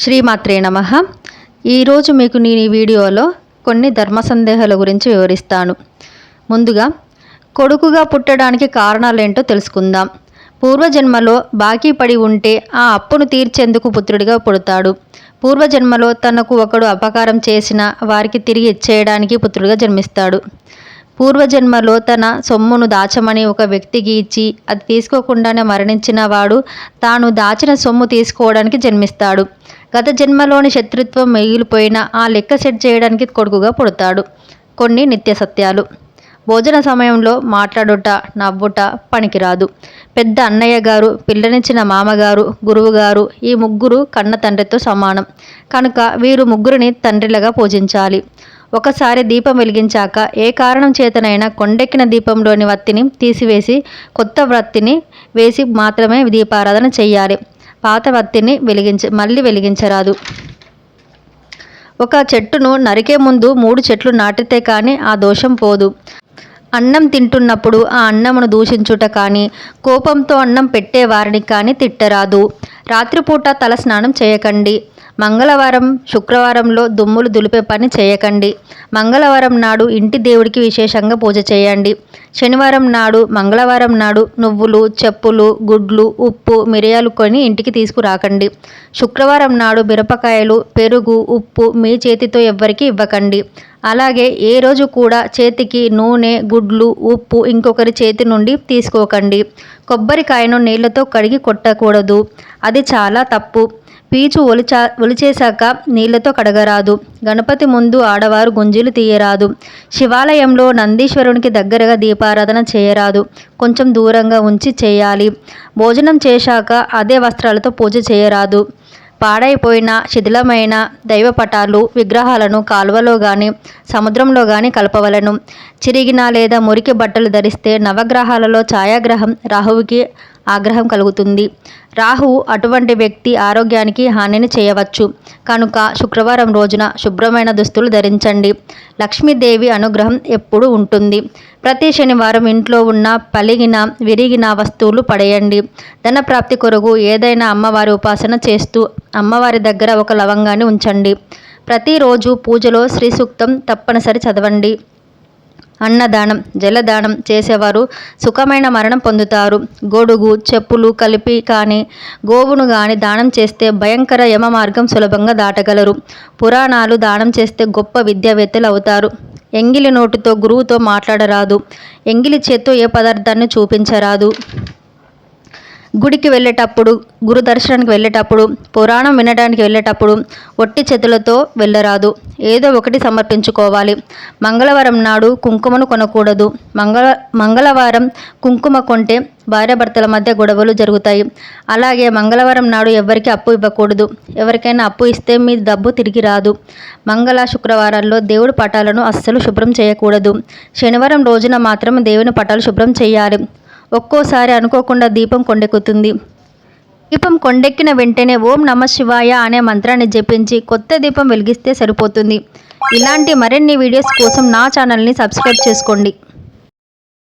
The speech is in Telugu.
శ్రీమాత్రే నమః. ఈరోజు మీకు నేను ఈ వీడియోలో కొన్ని ధర్మ సందేహాల గురించి వివరిస్తాను. ముందుగా కొడుకుగా పుట్టడానికి కారణాలేంటో తెలుసుకుందాం. పూర్వజన్మలో బాకీ పడి ఉంటే ఆ అప్పును తీర్చేందుకు పుత్రుడిగా పుడతాడు. పూర్వజన్మలో తనకు ఒకడు అపకారం చేసినా వారికి తిరిగి ఇచ్చేయడానికి పుత్రుడిగా జన్మిస్తాడు. పూర్వజన్మలో తన సొమ్మును దాచమని ఒక వ్యక్తికి ఇచ్చి అది తీసుకోకుండానే మరణించిన వాడు తాను దాచిన సొమ్ము తీసుకోవడానికి జన్మిస్తాడు. గత జన్మలోని శత్రుత్వం మిగిలిపోయిన ఆ లెక్క సెట్ చేయడానికి కొడుకుగా పుడతాడు. కొన్ని నిత్య సత్యాలు. భోజన సమయంలో మాట్లాడుట, నవ్వుట పనికిరాదు. పెద్ద అన్నయ్య గారు, పిల్లనిచ్చిన మామగారు, గురువుగారు ఈ ముగ్గురు కన్న తండ్రితో సమానం కనుక వీరు ముగ్గురిని తండ్రిలాగా పూజించాలి. ఒకసారి దీపం వెలిగించాక ఏ కారణం చేతనైనా కొండెక్కిన దీపంలోని వత్తిని తీసివేసి కొత్త వత్తిని వేసి మాత్రమే దీపారాధన చెయ్యాలి. పాత వత్తిని మళ్ళీ వెలిగించరాదు. ఒక చెట్టును నరికే ముందు 3 చెట్లు నాటితే కానీ ఆ దోషం పోదు. అన్నం తింటున్నప్పుడు ఆ అన్నమును దూషించుట కానీ, కోపంతో అన్నం పెట్టేవారిని కానీ తిట్టరాదు. రాత్రిపూట తల స్నానం చేయకండి. మంగళవారం, శుక్రవారంలో దుమ్ములు దులిపే పని చేయకండి. మంగళవారం నాడు ఇంటి దేవుడికి విశేషంగా పూజ చేయండి. శనివారం నాడు, మంగళవారం నాడు నువ్వులు, చెప్పులు, గుడ్లు, ఉప్పు, మిరియాలు కొని ఇంటికి తీసుకురాకండి. శుక్రవారం నాడు మిరపకాయలు, పెరుగు, ఉప్పు మీ చేతితో ఎవ్వరికి ఇవ్వకండి. అలాగే ఏ రోజు కూడా చేతికి నూనె, గుడ్లు, ఉప్పు ఇంకొకరి చేతి నుండి తీసుకోకండి. కొబ్బరికాయను నీళ్లతో కడిగి కొట్టకూడదు. అది చాలా తప్పు. పీచు ఒలిచేశాక నీళ్లతో కడగరాదు. గణపతి ముందు ఆడవారు గుంజీలు తీయరాదు. శివాలయంలో నందీశ్వరునికి దగ్గరగా దీపారాధన చేయరాదు. కొంచెం దూరంగా ఉంచి చేయాలి. భోజనం చేశాక అదే వస్త్రాలతో పూజ చేయరాదు. పాడైపోయిన, శిథిలమైన దైవపటాలు, విగ్రహాలను కాలువలో కానీ సముద్రంలో కానీ కలపవలను. చిరిగిన లేదా మురికి బట్టలు ధరిస్తే నవగ్రహాలలో ఛాయాగ్రహం రాహువుకి ఆగ్రహం కలుగుతుంది. రాహువు అటువంటి వ్యక్తి ఆరోగ్యానికి హానిని చేయవచ్చు. కనుక శుక్రవారం రోజున శుభ్రమైన దుస్తులు ధరించండి. లక్ష్మీదేవి అనుగ్రహం ఎప్పుడూ ఉంటుంది. ప్రతి శనివారం ఇంట్లో ఉన్న పలిగిన, విరిగిన వస్తువులు పడేయండి. ధనప్రాప్తి కొరకు ఏదైనా అమ్మవారి ఉపాసన చేస్తూ అమ్మవారి దగ్గర ఒక లవంగాన్ని ఉంచండి. ప్రతిరోజు పూజలో శ్రీ సూక్తం తప్పనిసరి చదవండి. అన్నదానం, జలదానం చేసేవారు సుఖమైన మరణం పొందుతారు. గొడుగు, చెప్పులు కలిపి కానీ, గోవును కానీ దానం చేస్తే భయంకర యమ మార్గం సులభంగా దాటగలరు. పురాణాలు దానం చేస్తే గొప్ప విద్యావేత్తలు అవుతారు. ఎంగిలి నోటితో గురువుతో మాట్లాడరాదు. ఎంగిలి చేత్తో ఏ పదార్థాన్ని చూపించరాదు. గుడికి వెళ్ళేటప్పుడు, గురు దర్శనానికి వెళ్ళేటప్పుడు, పురాణం వినడానికి వెళ్ళేటప్పుడు ఒట్టి చేతులతో వెళ్ళరాదు. ఏదో ఒకటి సమర్పించుకోవాలి. మంగళవారం నాడు కుంకుమను కొనకూడదు. మంగళవారం కుంకుమ కొంటే భార్యాభర్తల మధ్య గొడవలు జరుగుతాయి. అలాగే మంగళవారం నాడు ఎవరికి అప్పు ఇవ్వకూడదు. ఎవరికైనా అప్పు ఇస్తే మీ డబ్బు తిరిగి రాదు. శుక్రవారాల్లో దేవుడి పటాలను అస్సలు శుభ్రం చేయకూడదు. శనివారం రోజున మాత్రం దేవుని పటాలు శుభ్రం చేయాలి. ఒక్కోసారి అనుకోకుండా దీపం కొండెక్కుతుంది. దీపం కొండెక్కిన వెంటనే ఓం నమః శివాయ అనే మంత్రాన్ని జపించి కొత్త దీపం వెలిగిస్తే సరిపోతుంది. ఇలాంటి మరిన్ని వీడియోస్ కోసం నా ఛానల్ని సబ్స్క్రైబ్ చేసుకోండి.